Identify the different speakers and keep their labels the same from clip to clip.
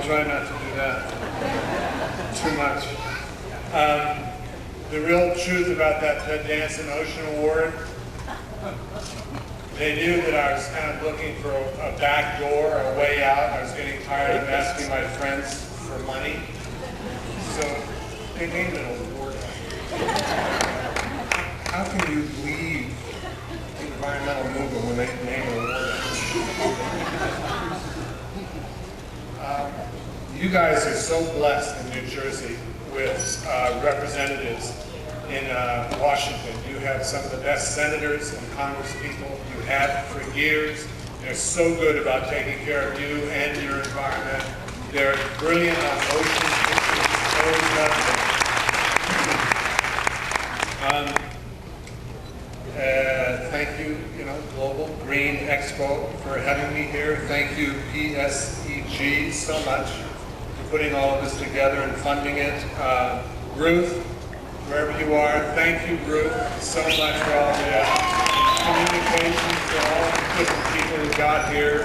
Speaker 1: try not to do that too much. The real truth about that Ted Danson Ocean Award, they knew that I was kind of looking for a back door, a way out. I was getting tired of asking my friends for money. So they named an award. How can you leave the environmental movement when they name an award? You guys are so blessed in New Jersey with representatives in Washington. You have some of the best senators and congresspeople you have for years. They're so good about taking care of you and your environment. They're brilliant on ocean issues. Thank you, Global Green Expo for having me here. Thank you, PSEG, so much for putting all of this together and funding it. Ruth, wherever you are, thank you, Ruth, so much for all the communications, for all the different people who got here.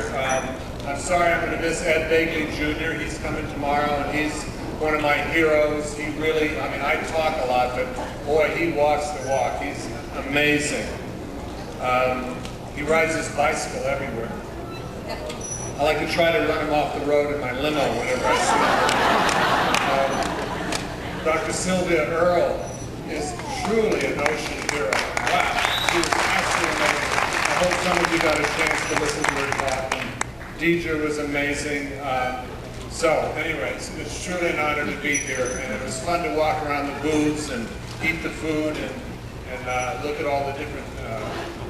Speaker 1: I'm sorry I'm going to miss Ed Begley Jr. He's coming tomorrow, and he's one of my heroes. He really, I talk a lot, but boy, he walks the walk. He's amazing. He rides his bicycle everywhere. I like to try to run him off the road in my limo whenever I see him. Dr. Sylvia Earle is truly an ocean hero. Wow, she was absolutely amazing. I hope some of you got a chance to listen to her talk. Deidre was amazing. So anyways, it's truly an honor to be here, and it was fun to walk around the booths and eat the food and look at all the different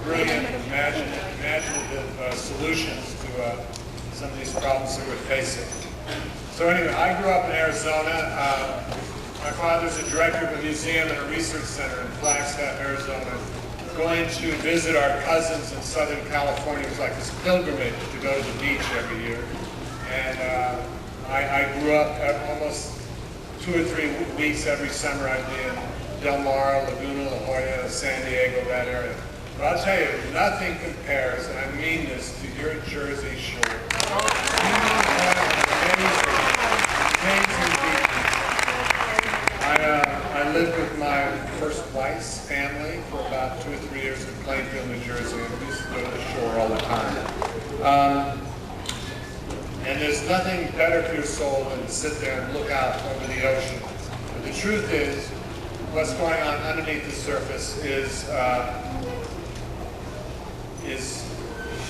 Speaker 1: brilliant, imaginative solutions to some of these problems that we're facing. So anyway, I grew up in Arizona. My father's a director of a museum and a research center in Flagstaff, Arizona. Going to visit our cousins in Southern California was like this pilgrimage to go to the beach every year. And I grew up almost 2 or 3 weeks every summer. I'd be in Del Mar, Laguna, La Jolla, San Diego, that area. But I'll tell you, nothing compares, and I mean this, to your Jersey Shore. You have amazing beaches. I lived with my first wife's family for about 2 or 3 years in Plainfield, New Jersey, and we used to go to the shore all the time. And there's nothing better for your soul than to sit there and look out over the ocean. But the truth is, what's going on underneath the surface is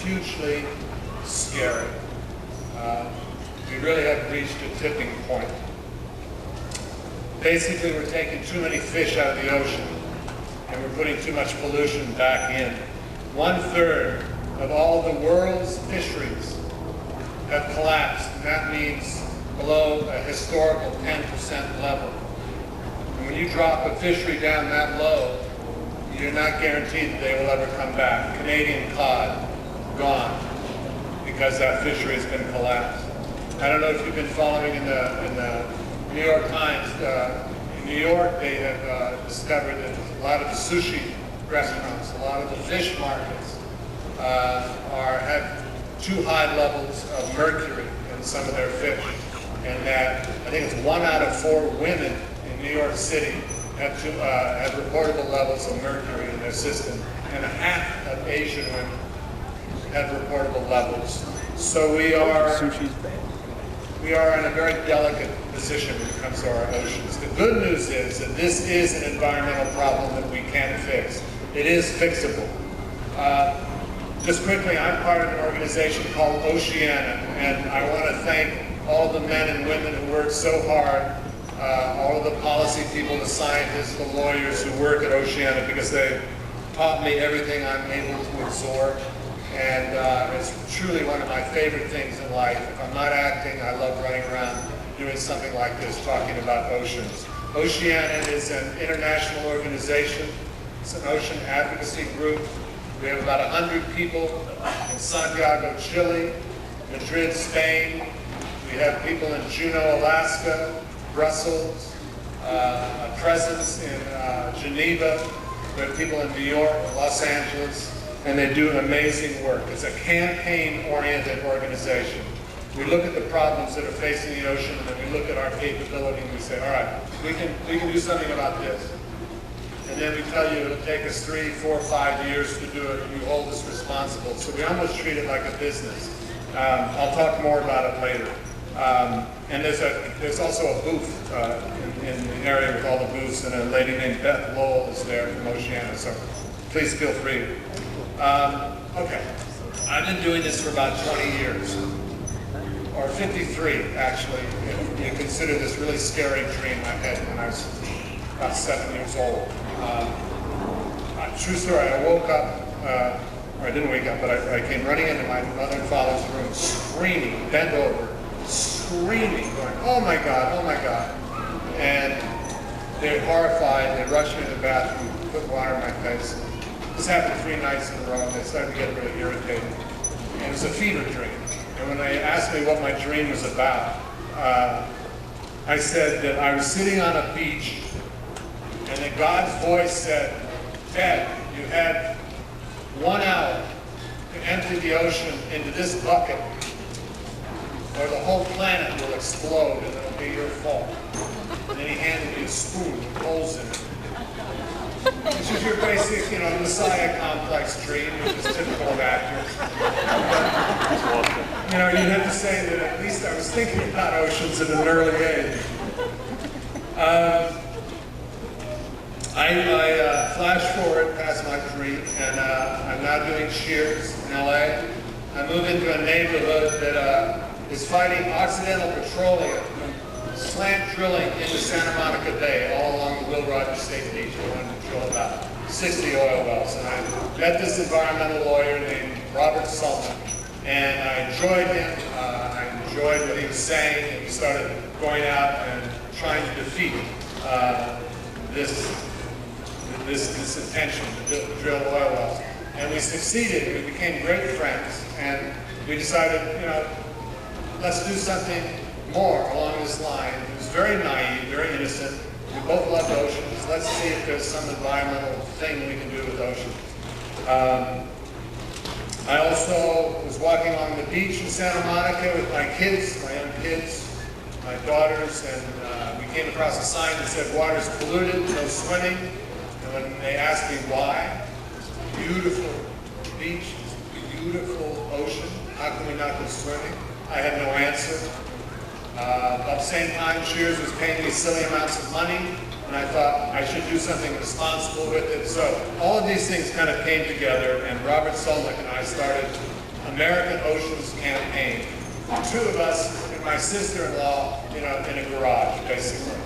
Speaker 1: hugely scary. We really have reached a tipping point. Basically, we're taking too many fish out of the ocean, and we're putting too much pollution back in. 1/3 of all the world's fisheries have collapsed, and that means below a historical 10% level. And when you drop a fishery down that low, you're not guaranteed that they will ever come back. Canadian cod, gone, because that fishery has been collapsed. I don't know if you've been following in the New York Times. In New York, they have discovered that a lot of the sushi restaurants, a lot of the fish markets have too high levels of mercury in some of their fish, and that I think it's 1 out of 4 women in New York City have reportable levels of mercury in their system, and 1/2 of Asian women have reportable levels. So we are in a very delicate position when it comes to our oceans. The good news is that this is an environmental problem that we can fix. It is fixable. Just quickly, I'm part of an organization called Oceana, and I want to thank all the men and women who work so hard, all of the policy people, the scientists, the lawyers who work at Oceana, because they taught me everything I'm able to absorb. And it's truly one of my favorite things in life. If I'm not acting, I love running around doing something like this, talking about oceans. Oceana is an international organization. It's an ocean advocacy group. We have about 100 people in Santiago, Chile, Madrid, Spain. We have people in Juneau, Alaska, Brussels, a presence in Geneva. We have people in New York, Los Angeles, and they do amazing work. It's a campaign-oriented organization. We look at the problems that are facing the ocean, and then we look at our capability and we say, all right, we can do something about this. And then we tell you it'll take us 3, 4, 5 years to do it, and you hold us responsible. So we almost treat it like a business. I'll talk more about it later. And there's also a booth in the area with all the booths, and a lady named Beth Lowell is there from Oceana, so please feel free. Okay, I've been doing this for about 20 years, or 53 actually, if you consider this really scary dream I had when I was about 7 years old. True story, I woke up, or I didn't wake up, but I came running into my mother and father's room screaming, bent over, screaming, going, oh my God, oh my God. And they're horrified, they rushed me to the bathroom, put water in my face. This happened 3 nights in a row, and they started to get really irritated. And it was a fever dream. And when they asked me what my dream was about, I said that I was sitting on a beach, and that God's voice said, Ted, you had 1 hour to empty the ocean into this bucket, or the whole planet will explode and it'll be your fault. And then he handed me a spoon with holes in it. This is your basic, Messiah complex dream, which is typical of actors. You'd have to say that at least I was thinking about oceans at an early age. I flash forward past my dream, and I'm now doing shears in LA. I move into a neighborhood that is fighting Occidental Petroleum, slant drilling into Santa Monica Bay, all along the Will Rogers State Beach. We wanted to drill about 60 oil wells. And I met this environmental lawyer named Robert Sullivan, and I enjoyed him. I enjoyed what he was saying, and we started going out and trying to defeat this intention to drill oil wells. And we succeeded. We became great friends, and we decided, let's do something more along this line. It was very naive, very innocent. We both loved oceans. Let's see if there's some environmental thing we can do with oceans. I also was walking along the beach in Santa Monica with my kids, my young kids, my daughters, and we came across a sign that said water's polluted, no swimming. And when they asked me why, beautiful beach, beautiful ocean, how can we not go swimming? I had no answer. At the same time, Shears was paying me silly amounts of money, and I thought I should do something responsible with it. So all of these things kind of came together, and Robert Solnick and I started American Oceans Campaign. 2 of us and my sister-in-law, in a garage, basically.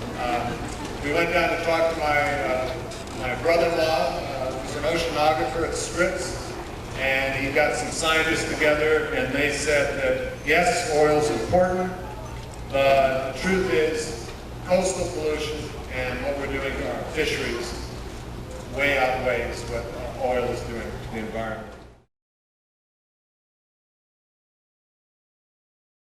Speaker 1: We went down to talk to my brother-in-law, who's an oceanographer at Scripps, and he got some scientists together, and they said that yes, oil's important, but the truth is coastal pollution and what we're doing to our fisheries way outweighs what oil is doing to the environment.